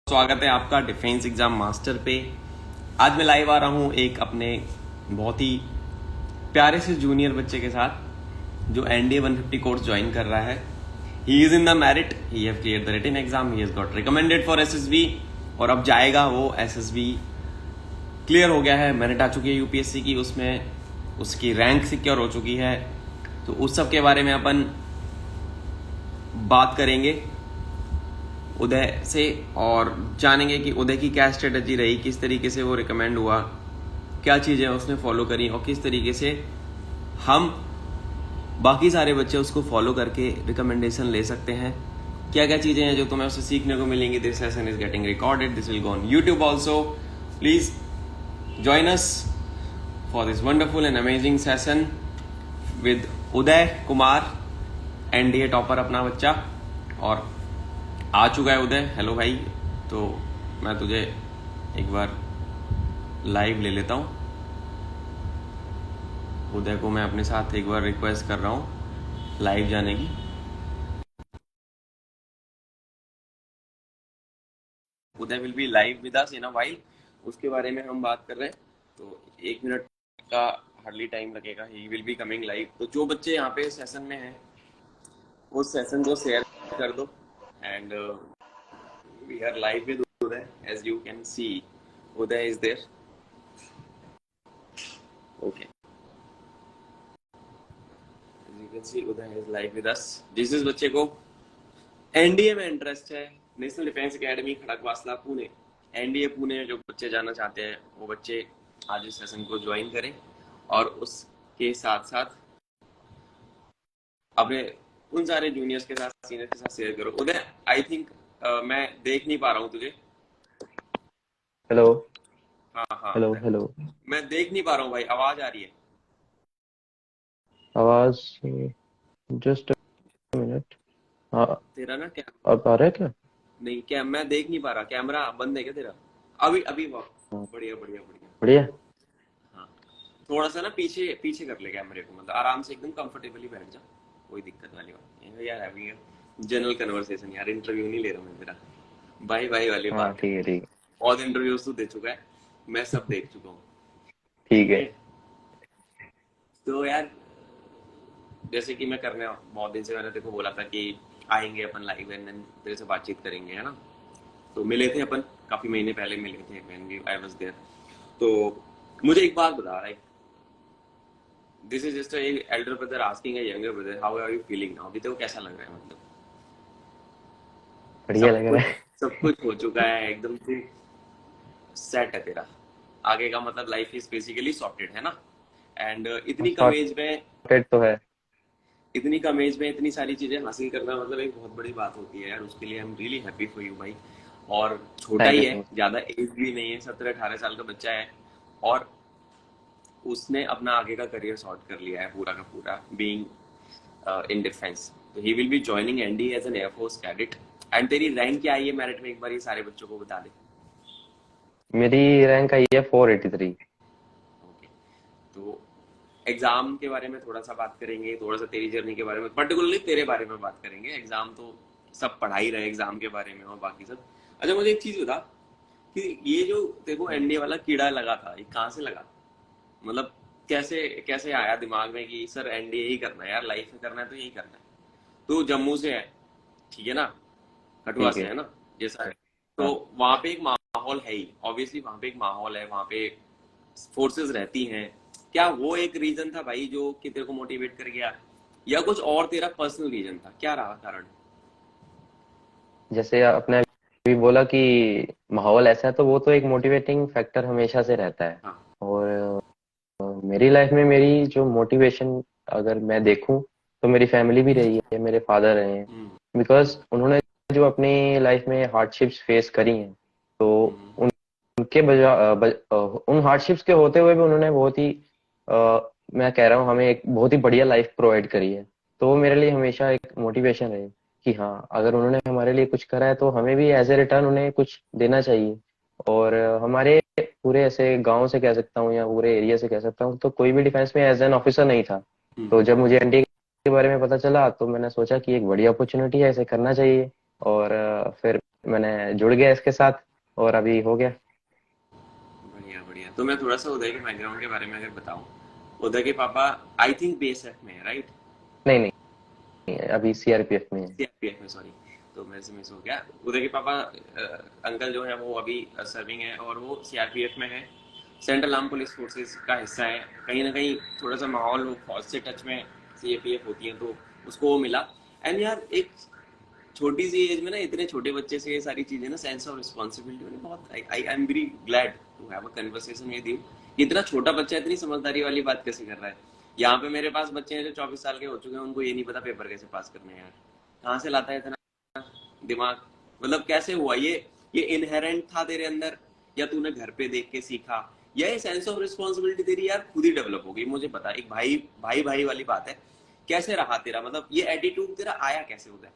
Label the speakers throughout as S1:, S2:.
S1: स्वागत है आपका डिफेंस एग्जाम मास्टर पे। आज मैं लाइव आ रहा हूँ एक अपने बहुत ही प्यारे से जूनियर बच्चे के साथ जो एनडीए 150 कोर्स ज्वाइन कर रहा है। He is in the merit, he have clear the written exam, he has got recommended for SSB और अब जाएगा वो एसएसबी। क्लियर हो गया है, मेरिट आ चुकी है यूपीएससी की, उसमें उसकी रैंक सिक्योर हो चुकी है। तो उस सब के बारे में अपन बात करेंगे उदय से और जानेंगे कि उदय की क्या स्ट्रेटजी रही, किस तरीके से वो रिकमेंड हुआ, क्या चीज़ें उसने फॉलो करी और किस तरीके से हम बाकी सारे बच्चे उसको फॉलो करके रिकमेंडेशन ले सकते हैं। क्या क्या चीज़ें हैं जो तुम्हें उससे सीखने को मिलेंगी। This session is getting recorded, this will go on YouTube also. Please join us for this wonderful and amazing session with Uday Kumar, NDA topper अपना बच्चा। और आ चुका है उदय। हेलो भाई, तो मैं तुझे एक बार लाइव ले लेता हूँ। उदय को मैं अपने साथ एक बार रिक्वेस्ट कर रहा हूँ लाइव जाने की। Uday will be live with us in a while. उसके बारे में हम बात कर रहे हैं, तो 1 मिनट का हार्डली टाइम लगेगा। ही विल बी कमिंग लाइव। तो जो बच्चे यहाँ पे सेशन में हैं उस सेशन को शेयर कर दो। And we are live with Uday. As you can see, Uday is there. Okay. As you can see, Uday is live with us. जिस बच्चे को एनडीए में इंटरेस्ट है, national defence academy Khadakwasla Pune, NDA Pune जो बच्चे जाना चाहते हैं वो बच्चे आज इस सेशन को ज्वाइन करें और उसके साथ साथ अपने उन सारे जूनियर्स के साथ, सीनियर के साथ शेयर करो। उदय, आई थिंक मैं देख नहीं पा रहा हूँ तुझे।
S2: हेलो
S1: हाँ हाँ
S2: हेलो
S1: उदय,
S2: हेलो।
S1: मैं देख नहीं पा रहा हूँ भाई, आवाज आ रही है।
S2: आवाज जस्ट मिनट। हाँ,
S1: तेरा ना क्या,
S2: अब आ रहा है क्या?
S1: नहीं क्या, मैं देख नहीं पा रहा। कैमरा बंद है क्या तेरा? अभी अभी वाह,
S2: हाँ,
S1: बढ़िया बढ़िया बढ़िया।
S2: बढ़िया।
S1: हाँ, थोड़ा सा ना पीछे पीछे कर ले कैमरे को, मतलब आराम से एकदम कंफर्टेबली बैठ जा। कोई दिक्कत वाली बात नहीं है यार। अभी जनरल कन्वर्सेशन यार, इंटरव्यू नहीं ले रहा हूँ मैं तेरा। भाई भाई वाली
S2: हाँ,
S1: बात है।
S2: ठीक है ठीक
S1: बहुत इंटरव्यूज तो दे चुका है, मैं सब देख चुका हूँ।
S2: है ठीक
S1: ठीक
S2: है।
S1: है, तो यार जैसे कि मैं करने बहुत दिन से मैंने तेरे को बोला था कि आएंगे अपन लाइव एंड तेरे से बातचीत करेंगे, है ना। तो मिले थे अपन, काफी महीने पहले मिले थे when we I was there. तो मुझे एक बात बता, like this is just a elder brother asking a younger brother how are you feeling now. अभी तेरे को कैसा लग रहा है? मतलब
S2: बढ़िया
S1: सब
S2: लग
S1: कुछ
S2: रहा है।
S1: सब कुछ हो चुका है एकदम, तू सेट है तेरा आगे का, मतलब लाइफ इज बेसिकली सॉर्टेड, है ना। एंड इतनी कम एज में,
S2: सॉर्टेड तो है।
S1: इतनी कम एज में इतनी सारी चीजें हासिल करना मतलब एक बहुत बड़ी बात होती है यार। उसके लिए I am really happy for you भाई। और छोटा
S2: थैंक
S1: ही
S2: यू
S1: है,
S2: सो मच।
S1: ज्यादा एज भी नहीं है, 17-18 साल का बच्चा है। और उसने अपना आगे का करियर सॉर्ट कर लिया है पूरा का पूरा, बीइंग इन डिफेंस। तो he will be joining ND as an air force cadet. And तेरी रैंक क्या आई है मेरिट में, एक बार ये सारे बच्चों को बता दे।
S2: मेरी रैंक आई है 483।
S1: ओके, तो एग्जाम के बारे में थोड़ा सा बात करेंगे, थोड़ा सा तेरी जर्नी के बारे में, पर्टिकुलरली तेरे बारे में बात करेंगे। एग्जाम तो सब पढ़ा ही रहे एग्जाम के बारे में और बाकी सब। अच्छा मुझे एक चीज बता कि ये जो देखो एनडीए वाला कीड़ा लगा था, ये कहाँ से लगा? मतलब कैसे कैसे आया दिमाग में कि सर एनडीए ही करना है यार, लाइफ में करना है तो यही करना है। तो जम्मू से है, ठीक है ना, कठुआ
S2: ठीक
S1: से
S2: है।
S1: है ना, जैसा है। तो
S2: हाँ,
S1: वहां पे एक माहौल है ही, ऑब्वियसली वहां पे एक माहौल है, वहां पे फोर्सेस रहती हैं। क्या वो एक रीजन था भाई जो कि तेरे को मोटिवेट कर गया, या कुछ और तेरा पर्सनल रीजन था? क्या रहा कारण?
S2: जैसे आपने अभी बोला कि माहौल ऐसा है, तो वो तो एक मोटिवेटिंग फैक्टर हमेशा से रहता है।
S1: हाँ।
S2: और मेरी लाइफ में मेरी जो मोटिवेशन, अगर मैं देखूं, तो मेरी फैमिली भी रही है, मेरे फादर रहे हैं।
S1: हम्म।
S2: बिकॉज उन्होंने जो अपनी लाइफ में हार्डशिप्स फेस करी हैं, तो
S1: हम्म।
S2: उनके उन हार्डशिप्स के होते हुए भी उन्होंने बहुत ही मैं कह रहा हूँ, हमें एक बहुत ही बढ़िया लाइफ प्रोवाइड करी है। तो वो मेरे लिए हमेशा एक मोटिवेशन रहे कि हाँ, अगर उन्होंने हमारे लिए कुछ करा है तो हमें भी एज ए रिटर्न उन्हें कुछ देना चाहिए। और हमारे पूरे ऐसे गांव से कह सकता हूँ या पूरे एरिया से कह सकता हूँ, तो कोई भी डिफेंस में एज एन ऑफिसर नहीं था। तो जब मुझे एनडीए के बारे में पता चला, तो मैंने सोचा कि एक बड़ी अपॉर्चुनिटी है, इसे करना चाहिए। और फिर मैंने जुड़ गया इसके साथ और अभी हो गया।
S1: बढ़िया बढ़िया। तो मैं थोड़ा सा उदय के बैकग्राउंड के बारे में अगर बताऊं, उदय के पापा आई थिंक बीएसएफ में है, राइट?
S2: नहीं नहीं, अभी सीआरपीएफ में है।
S1: सीआरपीएफ में, सॉरी, तो मेरे से मिस हो गया। उदय के पापा अंकल जो है वो अभी सर्विंग है और वो सीआरपीएफ में है, सेंट्रल आर्म पुलिस फोर्सेस का हिस्सा है। कहीं ना कहीं थोड़ा सा माहौल वो फौज से टच में, सीएपीएफ होती है तो उसको वो मिला। एंड यार एक छोटी सी एज में ना इतने छोटे बच्चे से ये सारी चीजें ना, सेंस ऑफ रिस्पॉन्सिबिलिटी, मैंने बहुत I am very glad to have a conversation with you. इतना छोटा बच्चा इतनी समझदारी वाली बात कैसे कर रहा है। यहाँ पे मेरे पास बच्चे हैं जो 24 साल के हो चुके हैं, उनको ये नहीं पता पेपर कैसे पास करने हैं। यार कहाँ से लाता है इतना दिमाग? मतलब कैसे हुआ ये इनहेरेंट था तेरे अंदर, या तूने घर पे देख के सीखा, या ये सेंस ऑफ रिस्पॉन्सिबिलिटी तेरी यार खुद ही डेवलप हो गई? मुझे पता, एक भाई भाई भाई वाली बात है, कैसे रहा तेरा, मतलब ये एटीट्यूड तेरा आया कैसे होता है?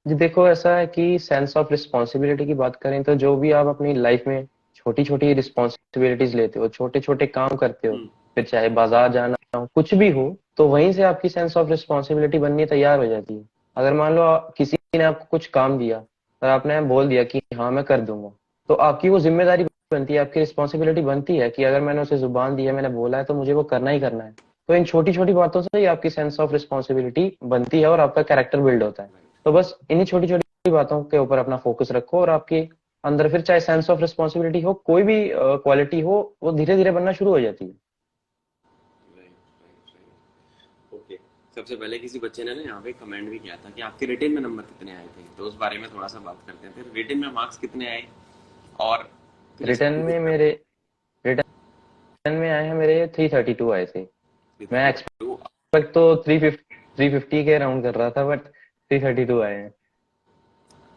S2: जी देखो, ऐसा है कि सेंस ऑफ रिस्पॉन्सिबिलिटी की बात करें तो जो भी आप अपनी लाइफ में छोटी छोटी रिस्पॉन्सिबिलिटीज लेते हो, छोटे छोटे काम करते हो,
S1: हम्म।
S2: फिर चाहे बाजार जाना हो, कुछ भी हो, तो वहीं से आपकी सेंस ऑफ रिस्पॉन्सिबिलिटी बननी तैयार हो जाती है। अगर मान लो किसी ने आपको कुछ काम दिया और आपने बोल दिया कि हाँ मैं कर दूंगा, तो आपकी वो जिम्मेदारी बनती है, आपकी रिस्पॉन्सिबिलिटी बनती है कि अगर मैंने उसे जुबान दी है, मैंने बोला है, तो मुझे वो करना ही करना है। तो इन छोटी छोटी बातों से ही आपकी सेंस ऑफ रिस्पॉन्सिबिलिटी बनती है और आपका कैरेक्टर बिल्ड होता है। तो बस इन्हीं छोटी छोटी बातों के ऊपर अपना फोकस रखो और आपके अंदर फिर चाहे सेंस ऑफ रिस्पॉन्सिबिलिटी हो, कोई भी क्वालिटी हो, वो धीरे धीरे बनना शुरू हो जाती है।
S1: ओके। सबसे पहले किसी बच्चे ने ना यहाँ पे कमेंट भी किया था कि आपके रिटन में नंबर कितने आए थे, तो उस बारे में थोड़ा सा बात करते हैं। फिर रिटन में मार्क्स कितने आए, और फिर
S2: रिटर्न
S1: इसको
S2: में मेरे रिटर्न में आए हैं मेरे 332 आए थे। मैं
S1: टू।
S2: एक्सपेक्ट तो 350 के राउंड कर रहा था, बट 332 आए हैं।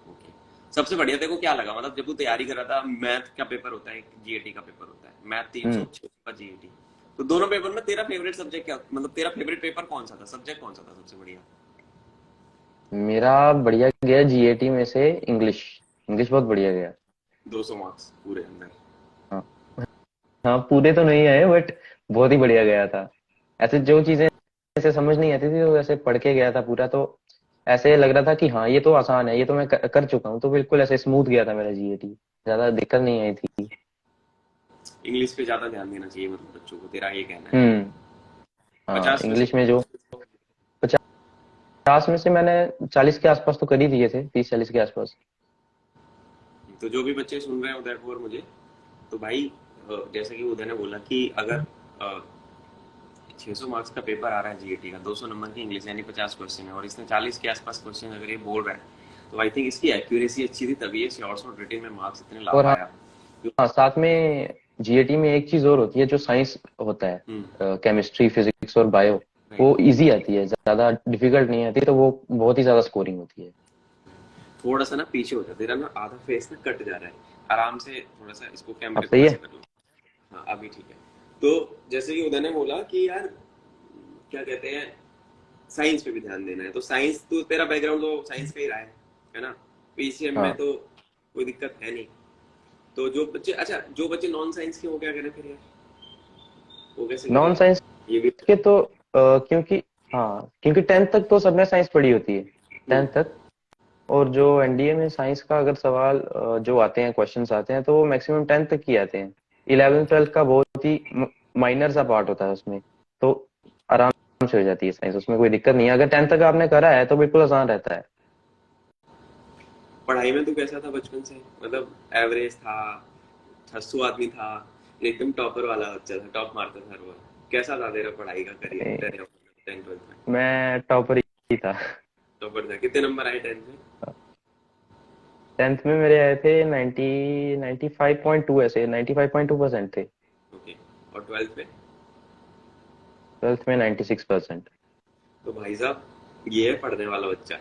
S1: ओके। सबसे बढ़िया देखो क्या लगा, मतलब जब तू तैयारी कर रहा था, मैथ का पेपर होता है, जीएटी का पेपर होता है, मैथ 300
S2: हम्म
S1: 600 का जीएटी, तो दोनों पेपर में तेरा फेवरेट सब्जेक्ट क्या, मतलब तेरा फेवरेट पेपर कौन सा था, सब्जेक्ट कौन सा था सबसे बढ़िया?
S2: मेरा बढ़िया गया जीएटी में से इंग्लिश। इंग्लिश बहुत बढ़िया गया।
S1: 200 मार्क्स पूरे अंदर।
S2: हाँ, हाँ पूरे तो नहीं आए, बट बहुत ही बढ़िया गया था। ऐसे जो चीजें ऐसे समझ नहीं आती थी, तो ऐसे पढ़ के गया था पूरा, तो ऐसे लग रहा था कि हाँ ये तो आसान है, ये तो मैं कर चुका हूँ, तो बिल्कुल ऐसे स्मूथ गया था मेरा जीएटी। ज्यादा दिक्कत नहीं आई थी।
S1: इंग्लिश पे ज्यादा ध्यान देना चाहिए मतलब बच्चों को, तेरा ये कहना है?
S2: हम्म। हाँ
S1: 50 में से
S2: इंग्लिश में जो 50 में से मैंने 40 के आसपास तो कर ही दिए थे, 30 40 के आसपास।
S1: तो जो भी बच्चे सुन रहे हैं उदय को और मुझे, तो भाई जैसे कि उदय ने बोला कि अगर 600 मार्क्स का पेपर आ रहा है जीएटी का, 200 नंबर की इंग्लिश यानी 50 क्वेश्चन है, और इसने 40 के आसपास क्वेश्चन अगर ये बोल रहा है, तो आई थिंक इसकी एक्यूरेसी अच्छी थी, तभी ये शॉर्ट शॉर्ट रिटन में मार्क्स इतने ला
S2: और हाँ,
S1: पाया।
S2: हाँ साथ में जीएटी में एक चीज और होती है, जो साइंस होता है,
S1: हम्म।
S2: केमिस्ट्री फिजिक्स और बायो,
S1: राइट।
S2: वो इजी आती है, ज्यादा डिफिकल्ट नहीं आती, तो वो बहुत ही ज्यादा स्कोरिंग होती है।
S1: थोड़ा सा ना पीछे हो जा, तेरा ना आधा फेस ना कट जा रहा है, आराम से थोड़ा सा इसको
S2: अब
S1: कैमरे
S2: सही
S1: थोड़ा
S2: है।
S1: सा कर लो। हाँ अभी ठीक है। तो जैसे कि उदय ने बोला कि यार क्या कहते हैं, साइंस पे भी ध्यान देना है, तो साइंस तो तेरा बैकग्राउंड तो साइंस का ही रहा है ना? पीसीएम में
S2: हाँ
S1: तो कोई दिक्कत है नहीं। तो जो बच्चे, अच्छा जो बच्चे नॉन साइंस के, वो क्या करें फिर यार, वो कैसे करें?
S2: नॉन साइंस
S1: ये भी।
S2: के तो क्योंकि हाँ, क्योंकि 10th तक तो सबने साइंस पढ़ी होती है,
S1: हम्म।
S2: 10th तक। और जो एनडीए में साइंस का अगर सवाल जो आते हैं, क्वेश्चंस आते हैं, तो वो मैक्सिमम 10th तक ही आते हैं। 11th
S1: okay.
S2: 12th का बहुत ही माइनर सा पार्ट होता है उसमें, तो आराम से हो जाती है साइंस, उसमें कोई दिक्कत नहीं है। अगर 10th तक आपने करा है तो बिल्कुल आसान रहता है।
S1: पढ़ाई में तू कैसा था बचपन से, मतलब एवरेज था, छस्सू आदमी था, एकदम टॉपर वाला बच्चा था, टॉप मारता था रोज? कैसा था तेरा पढ़ाई का करियर,
S2: ए,
S1: 10 12 में?
S2: मैं टॉपर ही था।
S1: टॉपर था? कितने नंबर आए 10 में?
S2: 10th में मेरे आए थे 95.2, ऐसे 95.2% थे।
S1: ओके। और 12 में?
S2: 12th में 96%।
S1: तो भाई साहब ये है पढ़ने वाला बच्चा।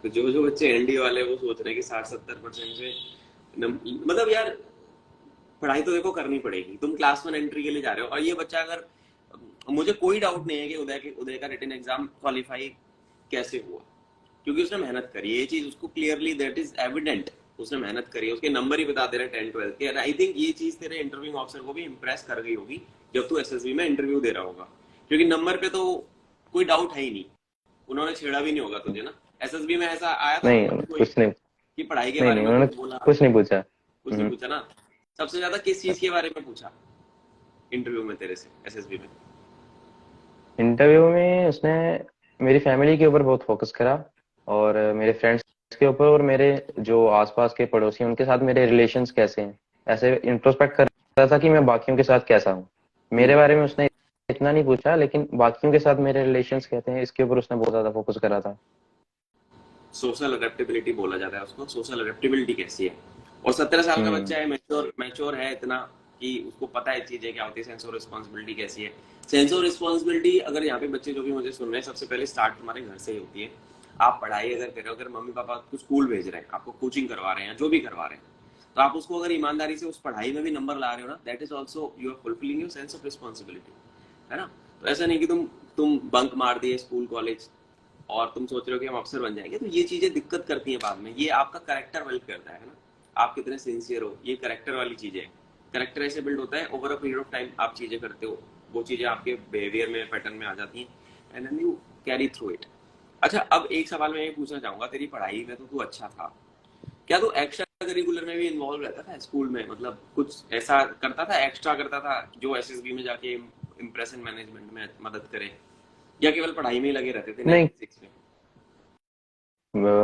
S1: तो जो जो बच्चे एनडी वाले वो सोच रहे हैं कि 60 70% से मतलब यार पढ़ाई तो देखो करनी पड़ेगी, तुम क्लास 1 एंट्री के लिए जा रहे हो, और ये बच्चा अगर, मुझे कोई डाउट नहीं है कि उदय का रिटन एग्जाम क्वालिफाई कैसे हुआ, क्योंकि उसने मेहनत करी है, ये चीज उसको क्लियरली दैट इज एविडेंट। उसने मेहनत करी है, उसके नंबर ही बता दे रहे हैं 10 12 के। आई थिंक ये चीज तेरे इंटरव्यू ऑफिसर को भी इंप्रेस कर गई होगी जब तू एसएसबी में इंटरव्यू दे रहा होगा, क्योंकि नंबर पे तो कोई डाउट है ही नहीं, उन्होंने छेड़ा भी नहीं होगा तुझे ना? एसएसबी में ऐसा आया था
S2: नहीं
S1: नंबर पे कोई?
S2: कुछ नहीं,
S1: कि पढ़ाई के
S2: नहीं
S1: बारे
S2: नहीं,
S1: में
S2: उन्होंने
S1: कुछ बोला?
S2: कुछ नहीं पूछा।
S1: कुछ नहीं पूछा ना? सबसे ज्यादा किस चीज के बारे में पूछा इंटरव्यू में तेरे से एसएसबी में?
S2: इंटरव्यू में उसने मेरी फैमिली के ऊपर बहुत फोकस करा, और मेरे फ्रेंड्स के ऊपर, और मेरे जो आसपास के पड़ोसी हैं उनके साथ मेरे रिलेशंस कैसे हैं, ऐसे इंट्रोस्पेक्ट कर रहा था कि मैं बाकियों के साथ कैसा हूँ। मेरे बारे में उसने इतना नहीं पूछा, लेकिन बाकियों के साथ मेरे रिलेशंस कहते हैं, इसके ऊपर उसने बहुत ज्यादा फोकस करा था।
S1: सोशल अडेप्टेबिलिटी बोला जाता है उसको। सोशल अडेप्टेबिलिटी कैसी है? और 17 साल का
S2: हम्म।
S1: बच्चा है, मैच्योर मैच्योर है इतना कि उसको पता है चीजें क्या होती है, सेंस ऑफ रिस्पॉन्सिबिलिटी कैसी है। सेंस ऑफ रिस्पॉन्सिबिलिटी अगर यहाँ पे बच्चे जो भी मुझे सुन रहे हैं, सबसे पहले स्टार्ट तुम्हारे घर से ही होती है। आप पढ़ाई अगर कर रहे हो, अगर मम्मी पापा आपको स्कूल भेज रहे हैं, आपको कोचिंग करवा रहे हैं, जो भी करवा रहे हैं, तो आप उसको अगर ईमानदारी से उस पढ़ाई में भी नंबर ला रहे हो ना, that is also you are fulfilling your sense of responsibility, है ना? तो ऐसा नहीं कि तुम बंक मार दिए स्कूल कॉलेज और तुम सोच रहे हो कि हम अफसर बन जाएंगे, तो ये चीजें दिक्कत करती हैं बाद में। ये आपका करेक्टर बिल्ड करता है ना, आप कितने सिंसियर हो, ये करेक्टर वाली चीजें है। करेक्टर ऐसे बिल्ड होता है over a period of time, आप चीजें करते हो, वो चीजें आपके बिहेवियर में, पैटर्न में आ जाती हैं, and then you carry through it. अच्छा, अब एक सवाल मैं ये पूछना चाहूंगा, तेरी पढ़ाई में तो तू अच्छा था, क्या तू एक्स्ट्रा करिकुलर में भी इन्वॉल्व रहता था स्कूल में? मतलब कुछ ऐसा करता था, एक्स्ट्रा करता था जो एसएसबी में जाके इम्प्रेशन मैनेजमेंट में मदद करे, या केवल पढ़ाई में ही लगे रहते थे
S2: नहीं,
S1: 96 में?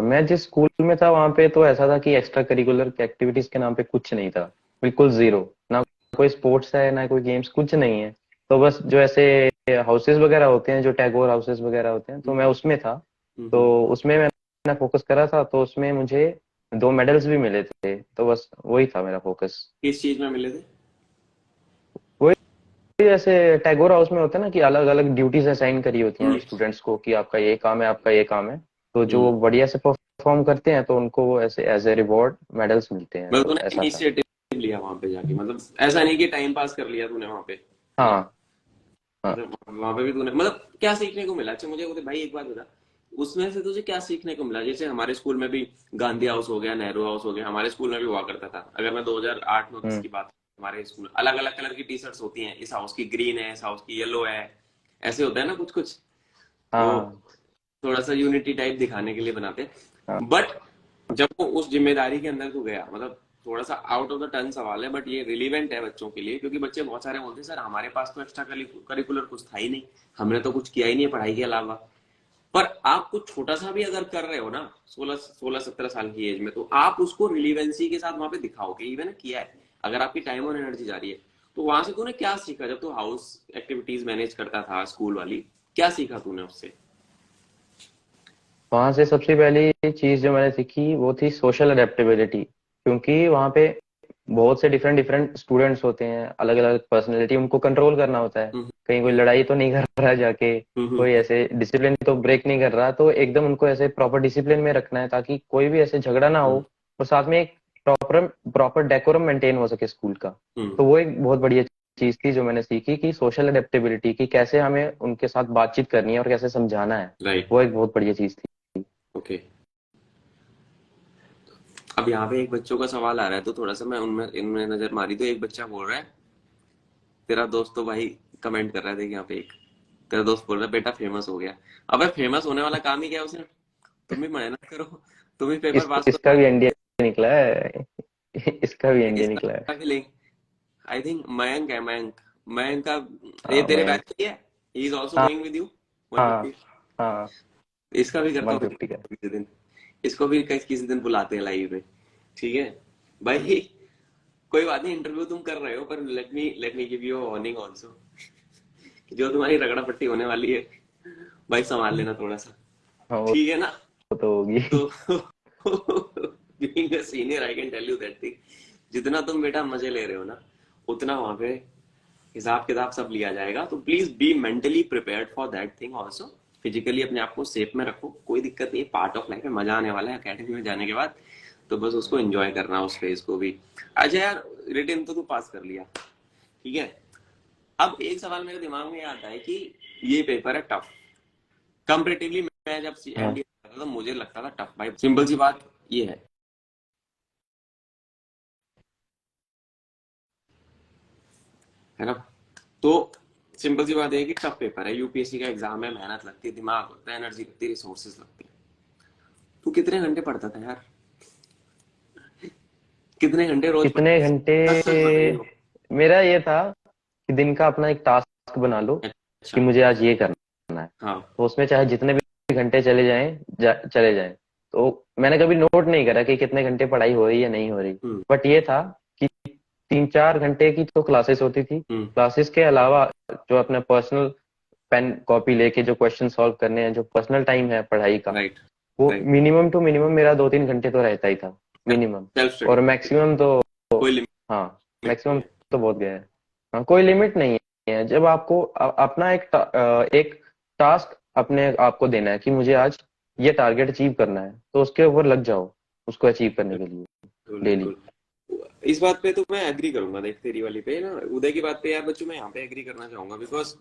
S2: मैं जिस स्कूल में था वहां पे तो ऐसा था कि एक्स्ट्रा करिकुलर एक्टिविटीज के नाम पे कुछ नहीं था, बिल्कुल जीरो। ना कोई स्पोर्ट्स है, ना कोई गेम्स, कुछ नहीं है। तो बस जो ऐसे हाउसेस वगैरह होते हैं, जो टैगोर हाउसेस वगैरह होते हैं, तो मैं उसमें था। तो
S1: हम्म।
S2: उसमें मैंने फोकस करा था, तो उसमें मुझे 2 मेडल्स भी मिले थे, तो बस वही था मेरा फोकस।
S1: किस चीज में मिले थे?
S2: वही, जैसे टैगोर हाउस में होता है ना कि अलग अलग ड्यूटीज असाइन करी होती हैं
S1: हम्म।
S2: स्टूडेंट्स को, कि आपका ये काम है, आपका ये काम है। तो जो
S1: हम्म।
S2: वो बढ़िया से परफॉर्म करते हैं, तो उनको वो ऐसे एज ए रिवॉर्ड मेडल्स मिलते हैं,
S1: मतलब
S2: तो
S1: तूने
S2: ऐसा था।
S1: इनिशिएटिव लिया वहां पे जाके, मतलब ऐसा नहीं कि टाइम पास कर लिया तूने वहां पे?
S2: हाँ हाँ।
S1: वहां पे भी तूने मतलब क्या सीखने को मिला? अच्छा मुझे भाई एक बात बता, उसमें से तुझे क्या सीखने को मिला? जैसे हमारे स्कूल में भी गांधी हाउस हो गया, नेहरू हाउस हो गया, हमारे स्कूल में भी हुआ करता था। अगर मैं 2008-9-10
S2: हम्म।
S1: की बात, हमारे स्कूल अलग अलग कलर की टी शर्ट्स होती हैं, इस हाउस की ग्रीन है, इस हाउस की येलो है, ऐसे होता है ना कुछ कुछ। वो
S2: हाँ
S1: थोड़ा सा यूनिटी टाइप दिखाने के लिए बनाते
S2: हाँ।
S1: हैं। बट जब वो उस जिम्मेदारी के अंदर तू गया, मतलब थोड़ा सा आउट ऑफ द टर्न सवाल है, बट ये रिलीवेंट है बच्चों के लिए, क्योंकि बच्चे बहुत सारे बोलते हैं सर हमारे पास तो एक्स्ट्रा करिकुलर कुछ था ही नहीं, हमने तो कुछ किया ही नहीं है पढ़ाई के अलावा। पर आप कुछ छोटा सा भी अगर कर रहे हो ना 16-17 साल की एज में, तो आप उसको रिलीवेंसी के साथ वहां पे दिखाओ कि मैंने किया है। अगर आपकी टाइम और एनर्जी जा रही है, तो वहां से तूने क्या सीखा? जब तू हाउस एक्टिविटीज मैनेज करता था स्कूल वाली, क्या सीखा तूने उससे?
S2: वहां से सबसे पहली चीज जो मैंने सीखी वो थी सोशल अडेप्टेबिलिटी, क्योंकि वहां पे बहुत से डिफरेंट डिफरेंट स्टूडेंट्स होते हैं, अलग अलग पर्सनैलिटी, उनको कंट्रोल करना होता है।
S1: हम्म।
S2: कहीं कोई लड़ाई तो नहीं कर रहा है जाके,
S1: हम्म।
S2: कोई ऐसे डिसिप्लिन तो ब्रेक नहीं कर रहा, तो एकदम उनको ऐसे प्रॉपर डिसिप्लिन में रखना है, ताकि कोई भी ऐसे झगड़ा ना हो,
S1: हम्म।
S2: और साथ में एक प्रॉपर प्रॉपर डेकोरम मेंटेन हो सके स्कूल का।
S1: हम्म।
S2: तो वो एक बहुत बढ़िया चीज थी जो मैंने सीखी, कि सोशल अडेप्टेबिलिटी, कि कैसे हमें उनके साथ बातचीत करनी है और कैसे समझाना है।
S1: राइट।
S2: वो एक बहुत बढ़िया चीज थी।
S1: ओके। अब यहाँ पे एक बच्चों का सवाल आ रहा है, तो थोड़ा सा मैं उनमें इनमें नजर मारी, तो एक बच्चा बोल रहा है, तेरा दोस्त तो भाई कमेंट कर रहा है, देख यहाँ पे एक, तेरा दोस्त बोल रहा है बेटा फेमस हो गया। अबे फेमस होने वाला काम ही क्या है उसने? तुम भी मेहनत करो, तुम भी पेपर पास
S2: इसका
S1: करो।
S2: भी एनडीए निकला है। इसका भी एनडीए निकला है।
S1: इसका लिंक आई थिंक मयंक है, मयंक। मयंक का, ये
S2: हाँ
S1: तेरे
S2: मैं।
S1: बैच ही है, ही इज ऑल्सो
S2: हाँ
S1: गोइंग विद यू
S2: हाँ
S1: 150।
S2: हाँ।
S1: इसका भी करता
S2: वन
S1: हूँ
S2: फिफ्टी का।
S1: किसी दिन, इसको भी किसी दिन बुलाते हैं लाइव में, ठीक है भाई? कोई बात नहीं, इंटरव्यू तुम कर रहे हो, पर let me give you warning also, जो तुम्हारी रगड़ा पट्टी होने वाली है, भाई संभाल लेना थोड़ा सा,
S2: हाँ
S1: ठीक है ना?
S2: वो तो होगी।
S1: तो being a senior I can tell you that thing, जितना तुम बेटा मजे ले रहे हो ना, उतना वहां पे हिसाब किताब सब लिया जाएगा। तो please be mentally prepared for that thing also. Physically अपने आप को सेफ में रखो, कोई दिक्कत नहीं, पार्ट ऑफ लाइफ है, मजा आने वाला है अकेडमी में जाने के बाद, तो बस उसको एंजॉय करना उस फेज को भी। अच्छा यार, रिटन तो तू पास कर लिया, ठीक है। अब एक सवाल मेरे दिमाग में आता है कि ये पेपर है टफ कंपेरेटिवली, मैं जब
S2: हाँ
S1: एनडीए था तो मुझे लगता था टफ, भाई सिंपल सी बात ये है ना? तो सिंपल सी बात है कि टफ पेपर है, यूपीएससी का एग्जाम है, मेहनत लगती है, दिमाग लगता है, एनर्जी लगती है, रिसोर्सेज लगती है। तू कितने घंटे पढ़ता था यार? कितने घंटे रोज
S2: कितने घंटे?
S1: सच सच बताइए।
S2: मेरा ये था कि दिन का अपना एक टास्क बना लो कि
S1: अच्छा।
S2: मुझे आज ये करना है।
S1: हाँ।
S2: तो उसमें चाहे जितने भी घंटे चले जाएं चले जाएं। तो मैंने कभी नोट नहीं करा कि कितने घंटे पढ़ाई हो रही है नहीं हो रही।
S1: हम्म।
S2: बट ये था कि 3-4 घंटे की तो क्लासेस होती थी।
S1: हम्म।
S2: क्लासेस के अलावा जो अपना पर्सनल पेन कॉपी लेके जो क्वेश्चन सॉल्व करने हैं, जो पर्सनल टाइम है पढ़ाई का,
S1: राइट।
S2: वो
S1: राइट।
S2: मिनिमम टू मिनिमम मेरा 2-3 घंटे तो रहता ही था, मिनिमम।
S1: सेल्फ
S2: और
S1: स्टडी।
S2: मैक्सिमम तो,
S1: कोई लिमिट
S2: हाँ,
S1: नहीं
S2: मैक्सिमम
S1: है।
S2: तो बहुत गया है। हाँ, कोई लिमिट नहीं है। जब आपको अपना एक टास्क अपने आपको देना है कि मुझे आज ये टारगेट अचीव करना है, तो उसके ऊपर लग जाओ उसको अचीव करने के लिए
S1: बिल्कुल
S2: डेली।
S1: बिल्कुल। इस बात पे तो मैं एग्री करूंगा, देख तेरी वाली पे ना, उदय की बात पे यार बच्चों मैं यहाँ पे एग्री करना चाहूंगा, बिकॉज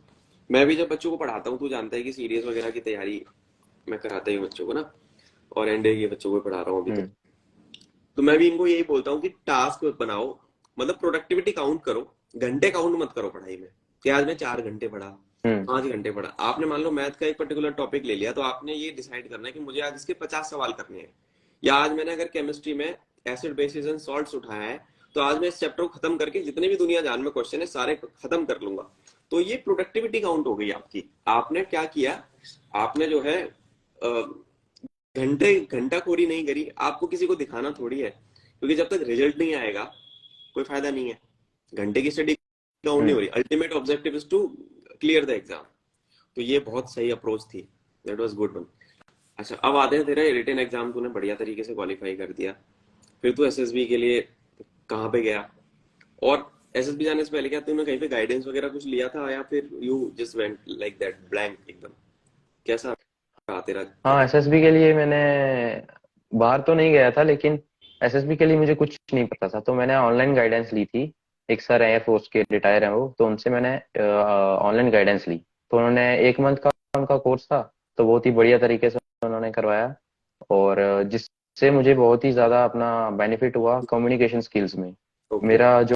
S1: मैं भी जब बच्चों को पढ़ाता हूँ, तू जानता है कि सीरीज वगैरह की तैयारी मैं कराता ही हूँ बच्चों को ना, और एनडीए के बच्चों को पढ़ा रहा हूँ अभी तो।
S2: हम्म।
S1: तो मैं भी इनको यही बोलता हूँ कि टास्क बनाओ, मतलब प्रोडक्टिविटी काउंट करो, घंटे काउंट मत करो पढ़ाई में कि आज मैं 4 घंटे पढ़ा,
S2: हम्म।
S1: 5 घंटे पढ़ा। आपने मान लो मैथ का एक पर्टिकुलर टॉपिक ले लिया, तो आपने ये डिसाइड करना है कि मुझे आज इसके 50 सवाल करने हैं। या आज मैंने अगर केमिस्ट्री में एसिड बेसिस एंड सॉल्ट्स उठाया है, तो आज मैं इस चैप्टर को खत्म करके जितने भी दुनिया जान में क्वेश्चन है सारे खत्म कर लूंगा। तो ये प्रोडक्टिविटी काउंट हो गई आपकी। आपने क्या किया, आपने जो है घंटे घंटाखोरी नहीं करी। आपको किसी को दिखाना थोड़ी है, क्योंकि जब तक रिजल्ट नहीं आएगा कोई फायदा नहीं है। घंटे की स्टडी काउंट नहीं
S2: हम्म।
S1: हो रही, ultimate objective is to clear the exam. तो ये बहुत सही अप्रोच थी, दैट वाज गुड वन। अच्छा, अब आते हैं तेरा रिटन एग्जाम, तूने बढ़िया तरीके से क्वालिफाई कर दिया। फिर तू एसएसबी के लिए कहाँ पे गया, और एसएसबी जाने से पहले क्या तूने कहीं पे गाइडेंस वगैरह कुछ लिया था, या फिर you just went like that blank एकदम? कैसा रहा तेरा
S2: हाँ,
S1: तरीका?
S2: एसएसबी के लिए मैंने बाहर तो नहीं गया था, लेकिन एसएसबी के लिए मुझे कुछ नहीं पता था, तो मैंने ऑनलाइन गाइडेंस ली थी। एक सर है फोर्स के, रिटायर है वो, तो उनसे मैंने ऑनलाइन गाइडेंस ली। तो उन्होंने 1 मंथ का उनका कोर्स था, तो बहुत ही बढ़िया तरीके से उन्होंने करवाया। और जिससे मुझे बहुत ही ज्यादा अपना बेनिफिट हुआ कम्युनिकेशन स्किल्स में।
S1: ओके।
S2: मेरा जो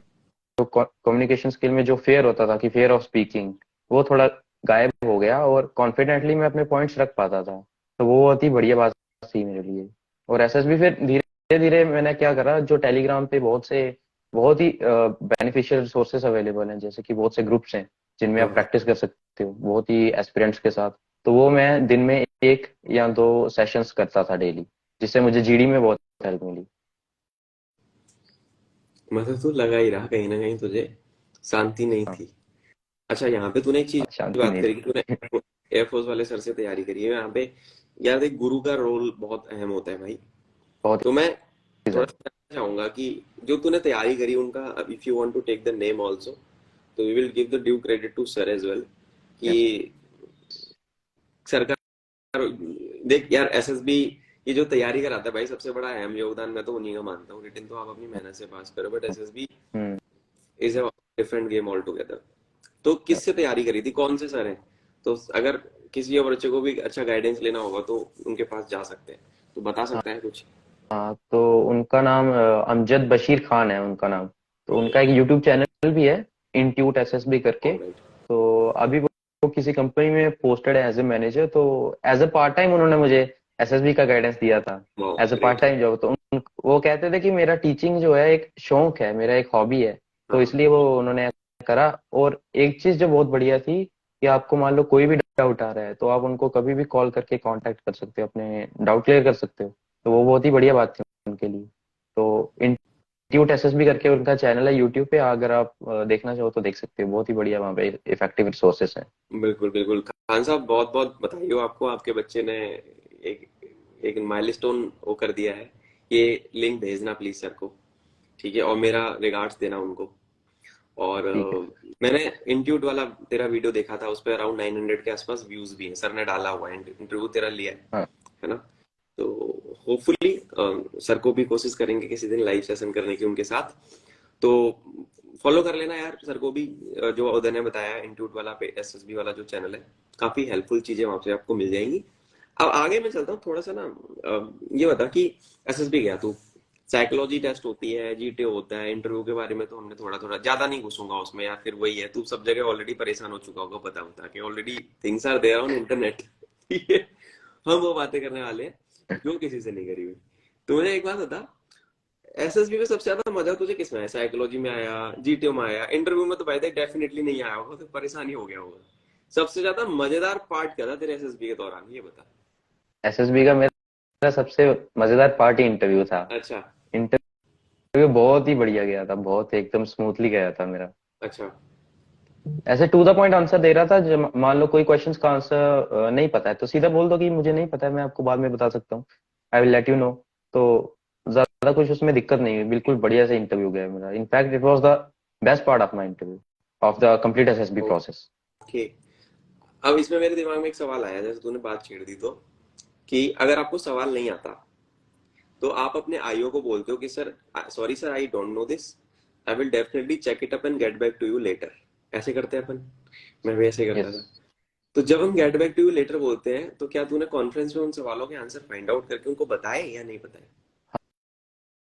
S2: कम्युनिकेशन स्किल में जो फेयर होता था कि फेयर ऑफ स्पीकिंग, वो थोड़ा गायब हो गया, और कॉन्फिडेंटली मैं अपने पॉइंट्स रख पाता था। तो वो बहुत ही बढ़िया बात थी मेरे लिए। और एसएसबी फिर धीरे धीरे मैंने क्या करा, जो टेलीग्राम पे बहुत ही बेनिफिशियल रिसोर्सेस अवेलेबल हैं, जैसे कि बहुत से ग्रुप्स हैं जिनमें
S1: हाँ
S2: आप
S1: हाँ।
S2: प्रैक्टिस कर सकते हो बहुत ही एस्पिरेंट्स के साथ। तो वो मैं दिन में 1 या 2 सेशंस करता था डेली, जिससे मुझे जीडी में बहुत हेल्प मिली।
S1: मतलब तू लगा ही रहा कहीं ना कहीं, तुझे शांति नहीं
S2: हाँ,
S1: थी। अच्छा, यहाँ पे तूने एक चीज की
S2: शांति
S1: बात
S2: नहीं
S1: करी कि तूने
S2: थी।
S1: एयरफोर्स वाले सर से तैयारी करी है। यहाँ पे यार देख, गुरु का रोल बहुत अहम होता है भाई।
S2: बहुत
S1: तो मैं
S2: ही
S1: थोड़ा
S2: ज्यादा।
S1: सा जानना चाहूंगा कि जो तूने तैयारी करी उनका, if you want to take the name also, तो we will give the due credit to sir as well, कि
S2: यस।
S1: सरकार, देख यार एसएसबी ये जो तैयारी कराता है भाई, सबसे बड़ा अहम योगदान मैं तो उन्हीं का मानता हूँ। रिटन तो आप अपनी मेहनत से पास करो, but SSB
S2: hmm.
S1: Is a different game all together. तो किससे तैयारी करी थी, कौन से सर हैं? तो अगर किसी और बच्चे को भी अच्छा गाइडेंस लेना होगा तो उनके पास जा सकते हैं, तो बता सकता है कुछ?
S2: हाँ, तो उनका नाम अमजद बशीर खान है उनका नाम। तो
S1: ओके।
S2: उनका एक यूट्यूब चैनल भी है, इंट्यूट एसएसबी करके।
S1: ऑलराइट।
S2: तो अभी वो किसी कंपनी में पोस्टेड है एज ए मैनेजर। तो एज ए पार्ट टाइम उन्होंने मुझे एसएसबी का गाइडेंस दिया था,
S1: wow
S2: as a part
S1: great.
S2: Time job. तो वो कहते थे कि मेरा टीचिंग जो है एक शौक है, मेरा एक हॉबी है। तो
S1: हाँ।
S2: इसलिए वो उन्होंने करा। और एक चीज जो बहुत बढ़िया थी कि आपको मान लो कोई भी डाउट आ रहा है, तो आप उनको कभी भी कॉल करके कांटेक्ट कर सकते हो, अपने डाउट क्लियर कर सकते हो। तो वो बहुत ही बढ़िया बात थी उनके लिए। तो इंस्टीट्यूट एसएसबी करके उनका चैनल है यूट्यूब पे, अगर आप देखना चाहो तो देख सकते हो। बहुत ही बढ़िया वहाँ पे इफेक्टिव रिसोर्सेस हैं।
S1: बिल्कुल बिल्कुल खान साहब, बहुत बहुत बधाई हो आपको, आपके बच्चे ने एक एक माइलस्टोन वो कर दिया है। ये लिंक भेजना प्लीज सर को, ठीक है, और मेरा रिगार्ड्स देना उनको। और
S2: ठीक है।
S1: मैंने इंट्यूट वाला तेरा वीडियो देखा था, उस पर अराउंड 900 के आसपास व्यूज भी हैं, सर ने डाला हुआ है, इंटरव्यू तेरा लिया
S2: हाँ।
S1: है ना? तो होपफुली सर को भी कोशिश करेंगे किसी दिन लाइव सेशन करने की उनके साथ। तो फॉलो कर लेना यार सर को भी, जो उदय ने बताया इंस्टीट्यूट वाला पे एसएसबी वाला जो चैनल है, काफी हेल्पफुल चीजें वहां से आपको मिल जाएंगी। अब आगे मैं चलता हूँ थोड़ा सा ना, ये बता कि एसएसबी गया तू, साइकोलॉजी टेस्ट होती है, जीटे होता है, इंटरव्यू के बारे में तो हमने थोड़ा थोड़ा, ज्यादा नहीं घुसूंगा उसमें यार, फिर वही है, तू सब जगह ऑलरेडी परेशान हो चुका होगा बता बता के, already things are there on internet. ठीक है, हम वो बातें करने वाले हैं जो किसी से नहीं करी हुई। तो मुझे एक बात बता, एसएसबी में सबसे ज्यादा मजा तुझे किसमें आया? साइकोलॉजी में आया, जीटीओ में आया? इंटरव्यू में तो भाई डेफिनेटली नहीं आया होगा, तो परेशानी हो गया होगा। सबसे ज्यादा मजेदार पार्ट क्या था तेरे एसएसबी के दौरान, ये बता।
S2: एसएसबी का मेरा सबसे मजेदार पार्ट ही इंटरव्यू था।
S1: अच्छा।
S2: इंटरव्यू बहुत ही बढ़िया गया था, बहुत एकदम स्मूथली गया था मेरा।
S1: अच्छा।
S2: ऐसे टू द पॉइंट आंसर दे रहा था। जब मान लो कोई क्वेश्चंस का आंसर नहीं पता है तो सीधा बोल दो कि मुझे नहीं पता है, मैं आपको बाद में बता सकता हूँ, I will let you know. तो ज्यादा कुछ उसमें दिक्कत नहीं हुई, बिल्कुल बढ़िया से इंटरव्यू गया मेरा। In fact it was the best part of my interview, of the complete SSB process.
S1: Okay. अब इसमें मेरे दिमाग में एक सवाल आया, जैसे तूने बात छेड़ दी, तो कि अगर आपको सवाल नहीं आता तो आप अपने आईओ को बोलते हो कि sir, sorry sir, I don't know this, I will definitely check it up and get back to you later. ऐसे करते हैं अपन। मैं भी ऐसे करता
S2: यस।
S1: था। तो जब हम get back to you later बोलते हैं, तो क्या तूने कॉन्फ्रेंस में उन सवालों के आंसर फाइंड आउट करके उनको बताए या नहीं बताए?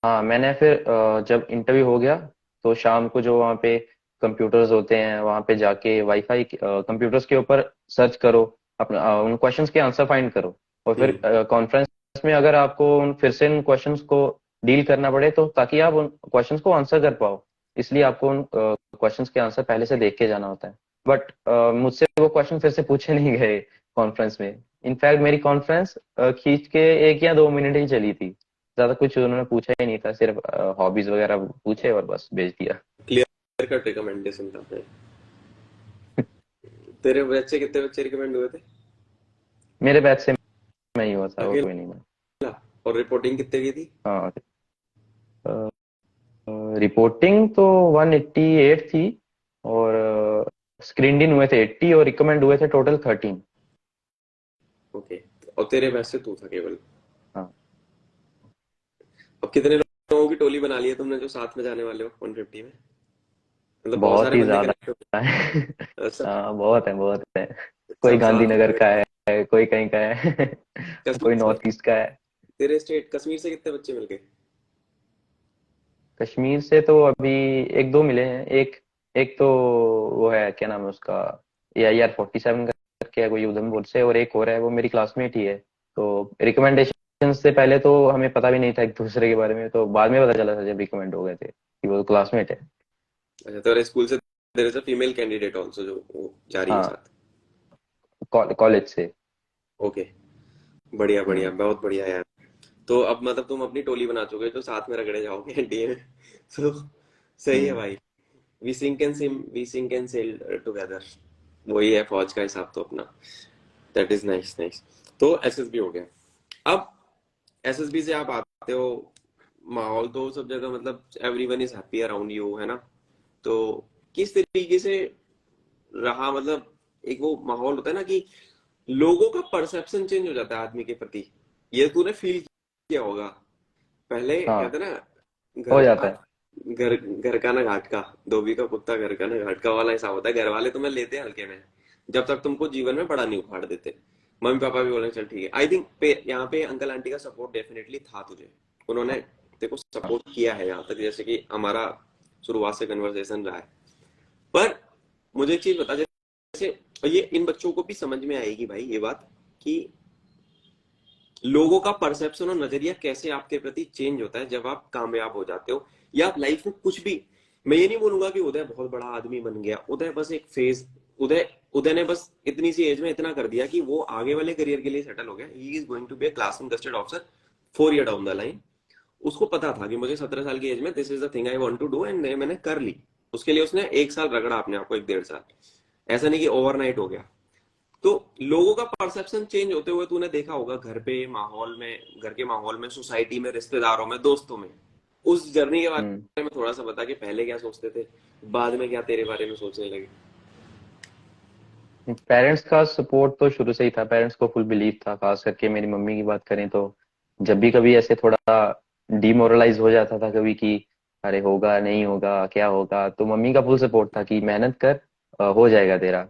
S2: हाँ, मैंने फिर जब इंटरव्यू हो गया तो शाम को जो वहाँ पे कंप्यूटर्स होते हैं वहाँ पे जाके वाईफाई कंप्यूटर्स के ऊपर सर्च करो, अपना उन क्वेश्चंस के आंसर फाइंड करो। और फिर
S1: हम्म।
S2: कॉन्फ्रेंस में अगर आपको फिर से उन क्वेश्चंस को डील करना पड़े तो ताकि आप उन क्वेश्चंस को आंसर कर पाओ, इसलिए आपको उन क्वेश्चंस के आंसर पहले से देख के जाना होता है। बट मुझसे वो क्वेश्चन फिर से पूछे नहीं गए कॉन्फ्रेंस में। इनफैक्ट मेरी कॉन्फ्रेंस खींच के 1 या 2 मिनट ही चली थी, ज्यादा कुछ उन्होंने पूछा ही नहीं था, सिर्फ हॉबीज वगैरह पूछे और बस भेज दिया।
S1: क्लियर कट रिकमेंडेशन था अपने। तेरे बच्चे कितने बच्चे रिकमेंड हुए थे?
S2: मेरे बैच से मैं ही हुआ था, और कोई
S1: अकेला?
S2: नहीं मैं।
S1: और रिपोर्टिंग कितने की थी?
S2: हाँ, रिपोर्टिंग तो 188 थी, और स्क्रीनड इन हुए थे 80 और रिकमेंड हुए थे टोटल 13।
S1: ओके। और तेरे बैच से तू था केवल?
S2: हाँ,
S1: अब कितने लोगों की टोली बना ली है तुमने जो साथ में जाने वाले हो 150 में? मतलब बहुत
S2: बहुत
S1: सारे
S2: ही
S1: बंदे
S2: ज्यादा
S1: कनेक्ट हो
S2: है।
S1: गए? अच्छा।
S2: हाँ, बहुत है बहुत है। कोई
S1: सब साथ
S2: गांधीनगर
S1: में?
S2: का है, कोई कहीं का है। कोई
S1: कश्मीर से?
S2: नॉर्थ ईस्ट का है।
S1: तेरे स्टेट कश्मीर से कितने बच्चे मिल गए?
S2: कश्मीर से तो अभी 1-2 मिले हैं। एक एक तो वो है, क्या नाम है उसका, AIR-47 करके है कोई उधमपुर से, और एक और है वो मेरी क्लासमेट ही है। तो रिकमेंडेशन से पहले तो हमें पता भी नहीं था एक दूसरे के बारे में, तो बाद में पता चला था जब रिकमेंड हो गए थे कि वो क्लासमेट है।
S1: अच्छा, तेरे स्कूल से तेरे से फीमेल कैंडिडेट ऑल्सो जो वो जा रही है
S2: हाँ,
S1: साथ?
S2: कॉलेज से।
S1: ओके। बढ़िया बढ़िया,
S2: हम्म।
S1: बहुत बढ़िया यार। तो अब मतलब तुम अपनी टोली बना चुके हो जो साथ में रगड़े जाओगे एनडीए में। तो सही है
S2: हम्म।
S1: भाई। We sink and sail together. वही है फौज का हिसाब तो अपना। That is nice nice. तो एसएसबी हो गया। अब एसएसबी से आप आते हो, माहौल तो सब जगह मतलब everyone is happy around you, है ना? तो किस तरीके से रहा, मतलब एक वो माहौल होता है ना कि लोगों का परसेप्शन चेंज हो जाता है आदमी के प्रति। ये तूने फील किया होगा। पहले
S2: हाँ,
S1: कहते ना, घर
S2: हो जाता
S1: का
S2: है।
S1: घर घर का ना घाट का, धोबी का कुत्ता घर का ना घाट का वाला हिसाब होता है। घर वाले तुम्हें लेते हैं हल्के में जब तक तुमको जीवन में बड़ा नहीं उखाड़ देते। मम्मी पापा भी बोले चल ठीक है। आई थिंक यहाँ पे अंकल आंटी का सपोर्ट डेफिनेटली था तुझे। उन्होंने तेरे को सपोर्ट किया है यहाँ तक, जैसे कि हमारा शुरुआत से कन्वर्सेशन रहा है। पर मुझे एक चीज बता, जैसे ये इन बच्चों को भी समझ में आएगी भाई ये बात, कि लोगों का परसेप्शन और नजरिया कैसे आपके प्रति चेंज होता है जब आप कामयाब हो जाते हो, या आप लाइफ में कुछ भी। मैं ये नहीं बोलूंगा कि उदय बहुत बड़ा आदमी बन गया। उदय बस एक फेज, उदय उदय ने बस इतनी सी एज में इतना कर दिया कि वो आगे वाले करियर के लिए सेटल हो गया। He is going to be a classroom gazetted officer 4 year down the line. उसको पता था कि मुझे 17 साल की एज में this is the thing I want to do, and मैंने कर ली। उसके लिए उसने 1 साल रगड़ा अपने आप को, 1 1.5 साल। ऐसा नहीं कि ओवरनाइट हो गया। तो लोगों का परसेप्शन चेंज होते हुए तूने देखा होगा, घर पे माहौल में, घर के माहौल में, सोसाइटी में, रिश्तेदारों में, दोस्तों में। उस जर्नी के
S2: हम्म।
S1: बारे में थोड़ा सा बता कि पहले क्या सोचते थे, बाद में क्या तेरे बारे में सोचने लगे?
S2: पेरेंट्स का सपोर्ट तो शुरू से ही था, पेरेंट्स को फुल बिलीव था। खास करके मेरी मम्मी की बात करें तो जब भी कभी ऐसे थोड़ा डिमोरलाइज हो जाता था कभी कि अरे होगा नहीं होगा क्या होगा, तो मम्मी का फुल सपोर्ट था कि मेहनत कर, हो जाएगा तेरा।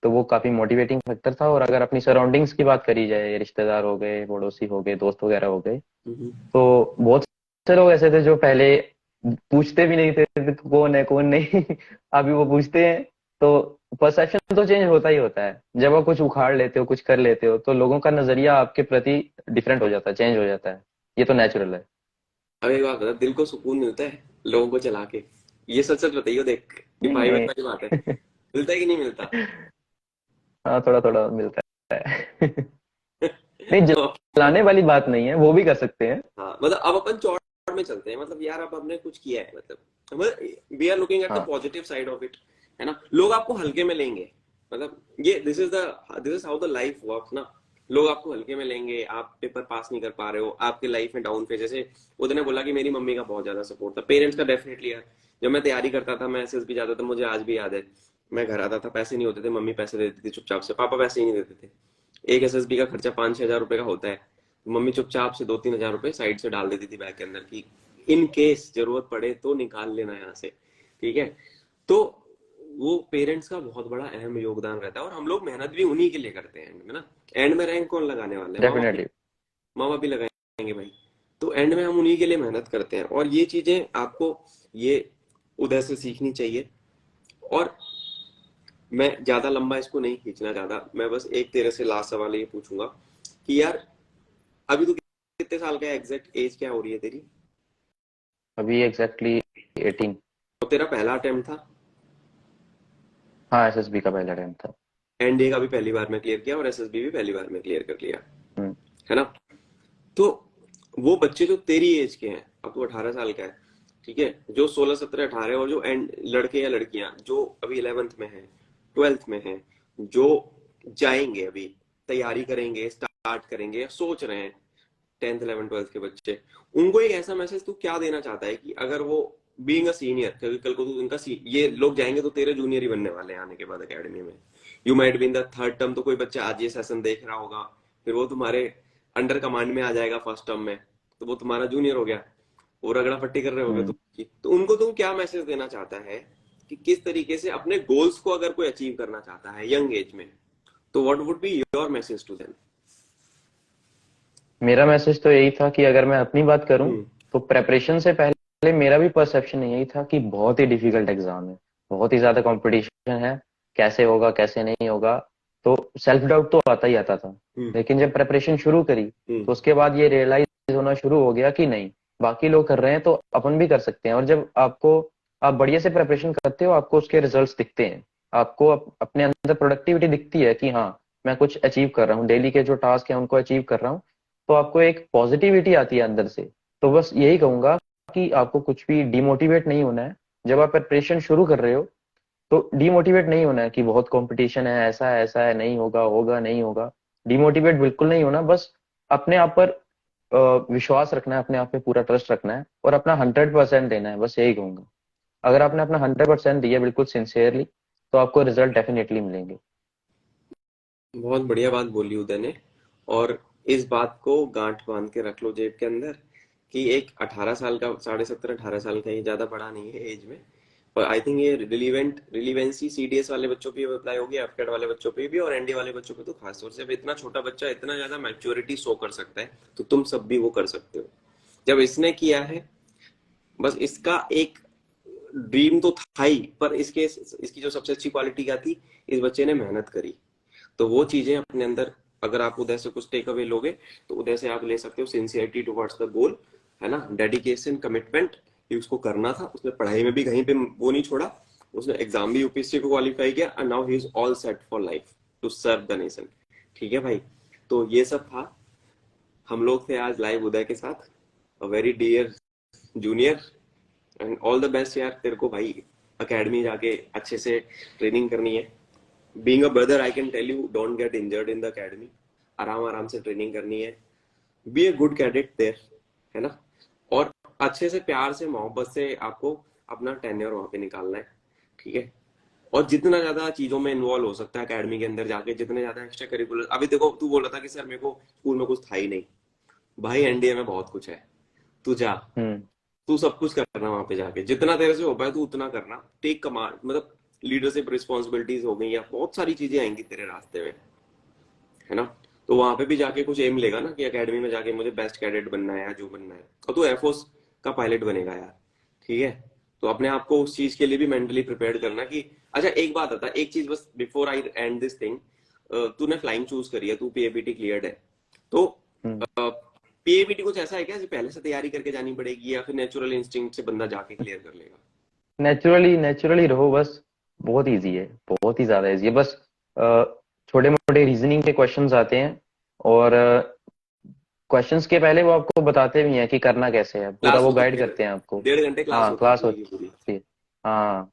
S2: तो वो काफी मोटिवेटिंग फैक्टर था। और अगर अपनी सराउंडिंग्स की बात करी जाए, रिश्तेदार हो गए, पड़ोसी हो गए, दोस्त वगैरह हो गए,
S1: हम्म।
S2: तो बहुत से लोग ऐसे थे जो पहले पूछते भी नहीं थे कि कौन है कौन नहीं। अभी वो पूछते हैं। तो परसेप्शन तो चेंज होता ही होता है जब आप कुछ उखाड़ लेते हो, कुछ कर लेते हो, तो लोगों का नजरिया आपके प्रति डिफरेंट हो जाता है, चेंज हो जाता है। ये तो नेचुरल है।
S1: अब एक बात बता, दिल को सुकून मिलता है लोगों को चला के? ये सच सच बताइए, देख ये
S2: नहीं
S1: भाई बहन
S2: नहीं।
S1: वाली बात है, मिलता है कि नहीं मिलता?
S2: हाँ, थोड़ा थोड़ा मिलता है। नहीं,
S1: तो
S2: जलाने वाली बात नहीं है, वो भी कर सकते हैं।
S1: हाँ, मतलब अब अपन चौड़ में चलते हैं, मतलब यार अब हमने कुछ किया है, मतलब we are looking at the
S2: हाँ,
S1: पॉजिटिव साइड ऑफ इट, है ना? लोग आपको हल्के में लेंगे, मतलब ये this is how the life works ना। लोग आपको हल्के में लेंगे, आप पेपर पास नहीं कर पा रहे हो, आपके लाइफ में डाउन फेज, जैसे उधर ने बोला कि मेरी मम्मी का बहुत ज्यादा सपोर्ट था, पेरेंट्स का डेफिनेटली यार। जब मैं तैयारी करता था, मैं एसएसबी जाता था, मुझे आज भी याद है, मैं घर आता था, पैसे नहीं होते थे, मम्मी पैसे दे देती थी चुपचाप से, पापा पैसे ही नहीं देते थे। एक एसएसबी का खर्चा 5-6 हजार रुपए का होता है, मम्मी चुपचाप से 2-3 हजार रुपए साइड से डाल देती थी बैग के अंदर की, इन केस जरूरत पड़े तो निकाल लेना यहाँ से, ठीक है? तो वो पेरेंट्स का बहुत बड़ा अहम योगदान रहता है, और हम लोग मेहनत भी उन्हीं के लिए करते हैं एंड में ना। एंड में रैंक कौन लगाने वाले हैं? माँ बाप
S2: डेफिनेटली।
S1: माँ बाप भी लगाएंगे भाई। तो एंड में हम उन्हीं के लिए मेहनत करते हैं, और ये चीजें आपको, ये उधर से सीखनी चाहिए। और मैं ज्यादा लंबा इसको नहीं खींचना चाहता, मैं बस एक तेरे से लास्ट सवाल ये पूछूंगा कि यार अभी तो कितने साल का है, एग्जैक्ट एज क्या हो रही है तेरी?
S2: अभी एग्जैक्टली 18।
S1: तो तेरा पहला अटेम्प्ट था?
S2: हाँ, एसएसबी का पहला टाइम था।
S1: एनडीए का भी पहली बार में क्लियर किया, और एसएसबी भी पहली बार में क्लियर कर लिया,
S2: हम्म।
S1: है ना? तो वो बच्चे जो तेरी एज के हैं, अब तू 18 साल का है, ठीक है, जो 16, 17, 18, और जो एंड लड़के या लड़कियां जो अभी 11th में हैं, 12th में हैं, जो जाएंगे अभी, तैयारी करेंगे, स्टार्ट करेंगे या सोच रहे हैं, 10th 11th 12th के बच्चे, उनको एक ऐसा मैसेज तू क्या देना चाहता है कि अगर वो बीइंग अ सीनियर, क्योंकि कल को तू उनका ये लोग जाएंगे तो तेरे जूनियर ही बनने वाले हैं आने के बाद एकेडमी में। You might be in the third term, तो कोई बच्चा आज ये सेशन देख रहा होगा, फिर वो तुम्हारे अंडर कमांड में आ जाएगा फर्स्ट टर्म में, तो वो तुम्हारा जूनियर हो गया, वो रगड़ा पट्टी कर रहे होगे
S2: हम्म।
S1: तुम, तो उनको तुम क्या मैसेज देना चाहता है कि किस तरीके से अपने गोल्स को अगर कोई अचीव करना चाहता है यंग एज में, तो what would be your message to them?
S2: मेरा मैसेज तो यही था कि अगर मैं अपनी बात करूं,
S1: हम्म।
S2: तो प्रेपरेशन से पहले मेरा भी परसेप्शन यही था कि बहुत ही डिफिकल्ट एग्जाम है, बहुत ही ज्यादा कंपटीशन है, कैसे होगा कैसे नहीं होगा। तो सेल्फ डाउट तो आता ही आता था।
S1: हम्म।
S2: लेकिन जब प्रेपरेशन शुरू करी,
S1: हम्म।
S2: तो उसके बाद ये रियलाइज होना शुरू हो गया कि नहीं, बाकी लोग कर रहे हैं तो अपन भी कर सकते हैं। और जब आप बढ़िया से प्रेपरेशन करते हो, आपको उसके रिजल्ट्स दिखते हैं, आपको अपने अंदर प्रोडक्टिविटी दिखती है कि हाँ, मैं कुछ अचीव कर रहा हूँ, डेली के जो टास्क है उनको अचीव कर रहा हूँ। तो आपको एक पॉजिटिविटी आती है अंदर से। तो बस यही कहूंगा कि आपको कुछ भी डिमोटिवेट नहीं होना है। जब आप प्रिपरेशन शुरू कर रहे हो, तो डिमोटिवेट नहीं होना है कि बहुत कंपटीशन है, ऐसा है, नहीं होगा, होगा नहीं होगा। डिमोटिवेट बिल्कुल नहीं होना, बस अपने आप पर विश्वास रखना है, अपने आप पे पूरा ट्रस्ट रखना है और अपना 100% देना है, बस यही कहूंगा। अगर आपने अपना 100% दिया बिल्कुल सिंसियरली, तो आपको रिजल्ट डेफिनेटली मिलेंगे।
S1: बहुत बढ़िया बात बोली उदय ने। और इस बात को गांठ बांध के रख लो जेब के अंदर कि एक 18 साल का, 17-18 साल का, ये ज्यादा बड़ा नहीं है एज में। और आई थिंक ये रिलीवेंसी सीडीएस वाले बच्चों पे अप्लाई होगी, एफकेट वाले बच्चों पे भी, और एनडी वाले बच्चों पे तो खास तौर से। अब इतना छोटा बच्चा इतना ज्यादा मैच्योरिटी शो कर सकता है, तो तुम सब भी वो कर सकते हो जब इसने किया है। बस इसका एक ड्रीम तो था ही, पर इसकी जो सबसे अच्छी क्वालिटी क्या थी, इस बच्चे ने मेहनत करी। तो वो चीजें अपने अंदर, अगर आप उधर से कुछ टेक अवे लोगे, तो उधर से आप ले सकते हो सिंसियरिटी टुवर्ड्स द गोल, है ना, डेडिकेशन, कमिटमेंट, कि उसको करना था, उसने पढ़ाई में भी कहीं पे वो नहीं छोड़ा, उसने एग्जाम भी यूपीएससी को क्वालिफाई किया, and now he is all set for life to serve the nation. ठीक है भाई, तो ये सब था। हम लोग थे आज लाइव उदय के साथ, a very dear junior, and all the best यार तेरे को भाई। अकेडमी जाके अच्छे से ट्रेनिंग करनी है। Being a brother I can tell you, don't get injured in the academy. आराम आराम से ट्रेनिंग करनी है, be a good cadet there, है ना? और अच्छे से, प्यार से, मोहब्बत से आपको अपना टेन्योर वहां पे निकालना है, ठीक है? और जितना ज्यादा चीजों में इन्वॉल्व हो सकता है अकेडमी के अंदर जाके, जितने ज्यादा एक्स्ट्रा करिकुलर, अभी देखो तू बोल रहा था कि सर मेरे को स्कूल में कुछ था ही नहीं, भाई एनडीए में बहुत कुछ है, तू जा,
S2: हम्म।
S1: तू सब कुछ करना वहां पे जाके, जितना तेरे से हो पाए तू उतना करना, टेक कमांड, मतलब लीडरशिप रिस्पॉन्सिबिलिटीज हो गई, या बहुत सारी चीजें आएंगी तेरे रास्ते में, है ना? तो वहां पे भी जाके कुछ एम लेगा ना कि एकेडमी में जाके मुझे बेस्ट कैडेट बनना है या जो बनना है, और तू एयरफोर्स का पायलट बनेगा यार, ठीक है? तो अपने आप को उस चीज के लिए भी मेंटली प्रिपेयर करना कि, अच्छा एक बात आता, एक चीज बस before I and this thing, तूने फ्लाइंग चूज करी है, तू पीएपीटी क्लियर्ड है, तो
S2: हम्म।
S1: पीएबीटी कुछ ऐसा है क्या जो पहले से तैयारी करके जानी पड़ेगी, या फिर नेचुरल इंस्टिंक्ट से बंदा जाके क्लियर कर लेगा?
S2: नेचुरली नेचुरली रहो बस। बहुत इजी है, बहुत ही ज्यादा इजी है। बस छोटे मोटे रीजनिंग के क्वेश्चंस आते हैं, और क्वेश्चंस के पहले वो आपको बताते भी हैं कि करना कैसे है, पूरा
S1: क्लास
S2: वो
S1: होती
S2: गाइड
S1: है,
S2: करते हैं आपको।
S1: 1.5 घंटे क्लास
S2: हाँ,
S1: होती है
S2: क्लास
S1: पूरी की पूरी।
S2: होती है। हाँ,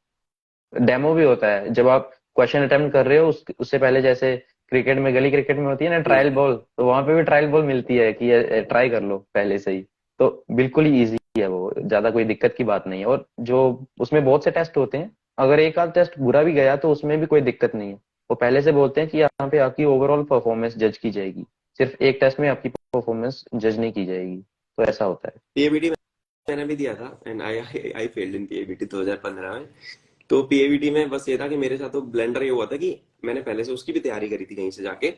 S2: डेमो भी होता है जब आप क्वेश्चन अटेम्प्ट कर रहे हो, उससे पहले जैसे क्रिकेट में, गली क्रिकेट में होती है ना ट्रायल
S1: हम्म।
S2: बॉल, तो वहां पे भी ट्रायल बॉल मिलती है कि ट्राई कर लो पहले से ही। तो बिल्कुल ही इजी है वो, ज्यादा कोई दिक्कत की बात नहीं है। और जो उसमें बहुत से टेस्ट होते हैं, अगर एक आध टेस्ट बुरा भी गया तो उसमें भी कोई दिक्कत नहीं है। वो पहले से बोलते हैं कि यहाँ पे आपकी ओवरऑल परफॉर्मेंस जज की जाएगी, सिर्फ एक टेस्ट में आपकी परफॉर्मेंस जज नहीं की जाएगी। तो ऐसा होता है।
S1: पीएबीटी मैंने भी दिया था, and I I failed in PABT 2015 में। तो पीएबीटी में बस ये था कि मेरे साथ तो ब्लेंडर ये हुआ था कि मैंने पहले से उसकी भी तैयारी करी थी कहीं से जाके,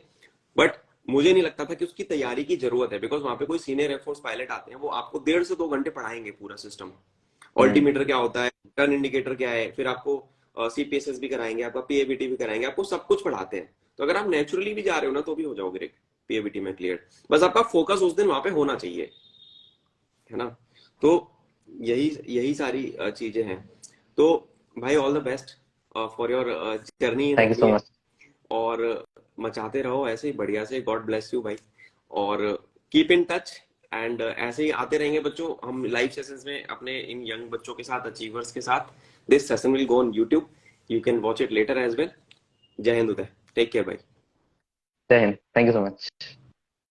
S1: बट मुझे नहीं लगता था कि उसकी तैयारी की जरूरत है, बिकॉज वहां पे कोई सीनियर एयरफोर्स पायलट आते हैं, वो आपको 1.5 से 2 घंटे पढ़ाएंगे पूरा सिस्टम।
S2: हम्म।
S1: ऑल्टीमीटर क्या होता है, टर्न इंडिकेटर क्या है, फिर आपको सीपीएसएस भी कराएंगे, आपका पीएबीटी भी कराएंगे, आपको सब कुछ पढ़ाते हैं। तो अगर आप नेचुरली भी जा रहे हो ना तो भी हो जाओगे पीएबीटी में क्लियर। बस आपका फोकस उस दिन वहां पे होना चाहिए, है ना? तो यही यही सारी चीजें हैं। तो भाई all the best for your journey in
S2: thank you so
S1: FBA,
S2: much.
S1: और मचाते रहो ऐसे ही बढ़िया से, गॉड ब्लेस यू भाई। और कीप इन टच, एंड ऐसे ही आते रहेंगे बच्चों हम लाइव सेशंस में अपने इन यंग बच्चों के साथ, अचीवर्स के साथ। This session will go on YouTube, you can watch it later as well. Jai Hind Uday, take care भाई।
S2: Jai Hind, thank you so much.